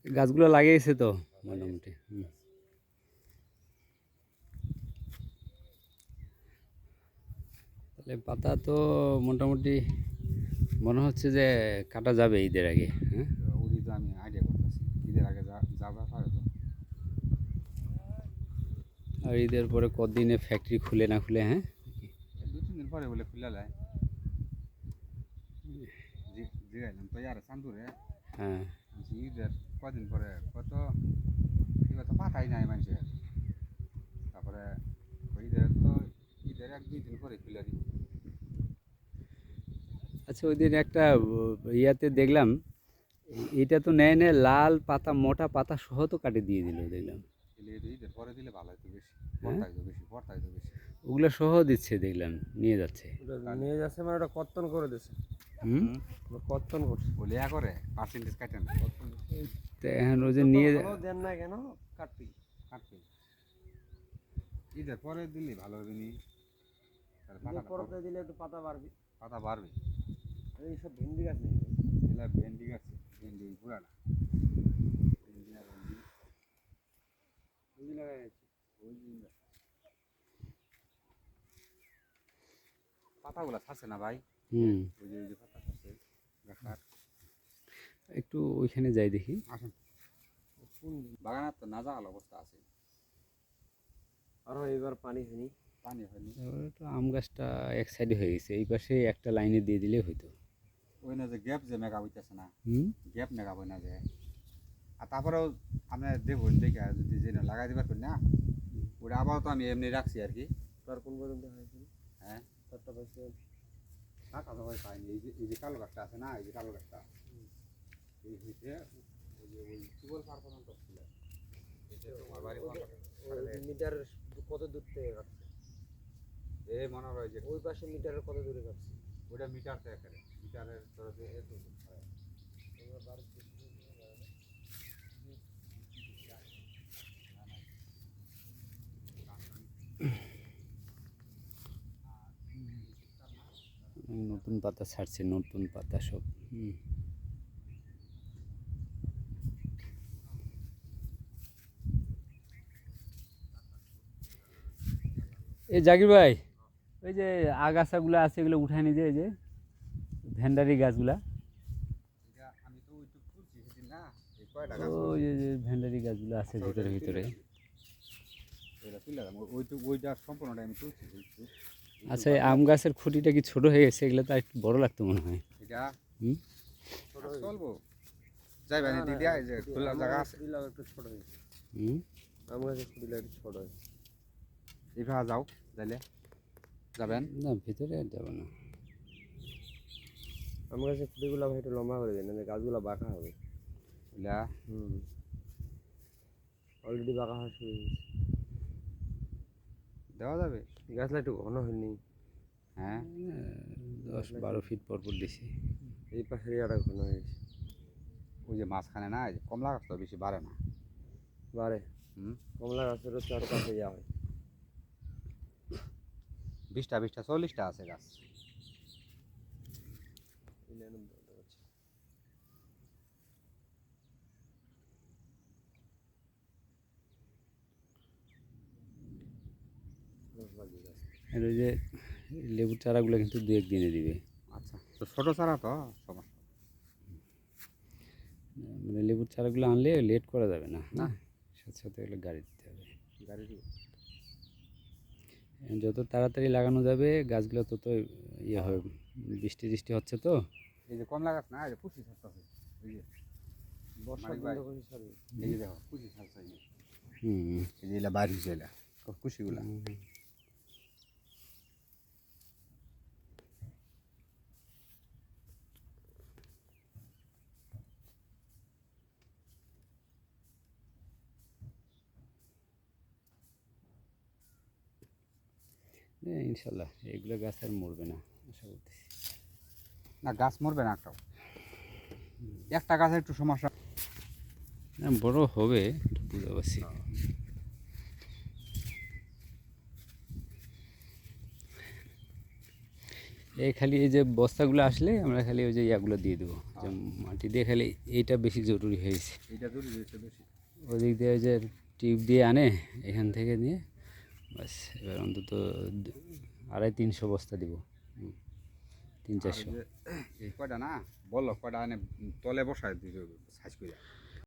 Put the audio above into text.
গাছগুলো লাগিয়েছে তো মোটামুটি। তাহলে পাতা তো মোটামুটি মনে হচ্ছে যে কাটা যাবে ঈদের আগে। হ্যাঁ, ওই তো আমি আইডিয়া করতেছি ঈদের আগে যাওয়া পারে তো। আর ঈদের পরে কদিনে ফ্যাক্টরি খুলে না খুলে। হ্যাঁ, 2-3 দিন পরে বলে খুলে যায়। জিগাইলাম তো ইয়ার চান্দুরে হ্যাঁ। ঈদের কদিন পরে কত এবার তো পাঠাই নাই মানুষের। তারপরে ঈদের 1-2 দিন পরে খুলে দিব। আচ্ছা, ওই দিন একটা ইয়াতে দেখলাম, এটা তো নেয় নেয় লাল পাতা, মোটা পাতা সহ তো কাটে দিয়ে দিল দেখলাম। ঈদের পরে দিলে ভালো হতো বেশি, হ্যাঁ, ভর্তা হইতো বেশি। ওগুলো সহ দিচ্ছে দেখলাম, নিয়ে যাচ্ছে। নিয়ে যাচ্ছে মানে ওটা কর্তন করে দিচ্ছে। হুম। কর্তন করছে বলে করে পার্সেন্টেজ কাটেন তো এখন ওই যে নিয়ে দেন না কেন কাটবি কাটবে। ঈদের পরে দিলে ভালো হবে নি, পরতে দিলে একটু পাতা বাড়বি। পাতা বাড়বে। এইসব ভেন্ডি গাছ নেই, এগুলা ভেন্ডি গাছ, ভেন্ডি পুরানা ভেন্ডি লাগাই গেছে। পাতাগুলা ছাড়ছে না ভাই। হুম, ওই যে পাতা ছাড়ছে গাছটার। একটু ওইখানে যাই দেখি। আসুন, বাগানের তো নাজাল অবস্থা আছে। আরো এবার পানি হয়নি। পানি হয়নি। তারপরে তো আম গাছটা এক সাইডে হয়ে গেছে, এই পাশে একটা লাইনে দিয়ে দিলে হইতো। ওই না যে গ্যাপ যে মেঘা হইতেছে না, হুম। গ্যাপ মেঘা বই না যে। আর তারপরেও আপনি দেখুন দেখে যদি যে লাগাই দিবার করি না, ওটা আবার তো আমি এমনি রাখছি আর কি। তার কোন পর্যন্ত হয়েছিল? হ্যাঁ, তারটা পাইছে টাকা তো ভাই পাইনি। এই যে কালো গাছটা আছে না, এই যে কালো গাছটা এই হইতে ওই টিউবওয়েল পার পর্যন্ত ছিল। তোমার বাড়ি মিটার কত দূর থেকে কাটছে? এই মনে হয় যে ওই পাশে মিটারের কত দূরে কাটছে? ওটা মিটার তো এখানে মিটারের তরফে এত হয়। নতুন পাতা ছাড়ছে, নতুন পাতা সব। হুম। এই জাকির ভাই, ওই যে আগাছাগুলো আছে এগুলো উঠায় নিয়ে, এই যে ভেন্ডারি গাছগুলা, আমি তো ওই তো তুলছি সেদিন না, এই কয়টা গাছ ওই যে ভেন্ডারি গাছগুলো আছে ভিতরে ভিতরে। ওইটা তুলে ওই তো ওইটা সম্পূর্ণটা আমি তুলছি। আচ্ছা, এই আম গাছের খুঁটিটা কি ছোট হয়ে গেছে? এগুলো তো একটু বড় লাগতো মনে হয়। এটা হুম। চলবো যাইবা নি দিদি, এই যে খোলা জায়গা আছে। একটু ছোট হয়েছে। হুম। আম গাছের খুঁটিটা একটু ছোট হয়েছে। এইভাবে যাও যাইলে যাবেন। না, ভিতরে আর যাবো না। আম গাছের খুঁটিগুলো ভাই একটু লম্বা করে দেন, গাছগুলো বাঁকা হবে। বুঝলা অলরেডি বাঁকা হওয়া শুরু হয়েছে। দেওয়া যাবে। গাছটা একটু ঘন হয়নি। হ্যাঁ, 10-12 ফিট পর পর দিছি। এই পাশের ইয়াটা ঘন হয়ে গেছে। ওই যে মাঝখানে না, এই যে কমলা গাছ তো বেশি বাড়ে না। বারে হুম, কমলা গাছেরও চারপাশে ইয়া হয়। 20টা 40টা আছে গাছ। আর ওই যে লেবুর চারাগুলো কিন্তু 2-1 দিনে দিবে। আচ্ছা, তো ছোটো চারা তো সমস্যা। মানে লেবুর চারাগুলো আনলে লেট করা যাবে না। না, সাথে সাথে এগুলো গাড়ি দিতে হবে। গাড়ি যত তাড়াতাড়ি লাগানো যাবে গাছগুলো তত ইয়ে হবে। বৃষ্টি টিষ্টি হচ্ছে তো। এই যে কমলা গাছ না, এই যে পুষি ছাড়তে এই যে বর্ষার দিন যখন ছাড়বে। এই যে দেখো পুষি ছাড়ছে এই যে। হুম। এই যে এলা বাড়ি হয়েছে এলা কুশিগুলা। ইনশাল্লাহ এগুলো গাছ আর মরবে না আশা করতেছি। না, গাছ মরবে না একটাও। একটা গাছের একটু সমস্যা। না, বড় হবে, একটু বুঝতে পারছি। এই খালি এই যে বস্তাগুলো আসলে আমরা খালি ওই যে ইয়াগুলো দিয়ে দেবো, যে মাটি দিয়ে খালি এইটা বেশি জরুরি হয়েছে। এইটা জরুরি হয়েছে বেশি। ওদিক দিয়ে ওই যে টিউব দিয়ে আনে এখান থেকে নিয়ে, বাস এবার অন্তত 250-300 বস্তা দিব, 300-400। এই কয়টা না বললো কয়টা এনে তলে বসায় দিবে সাইজ করে।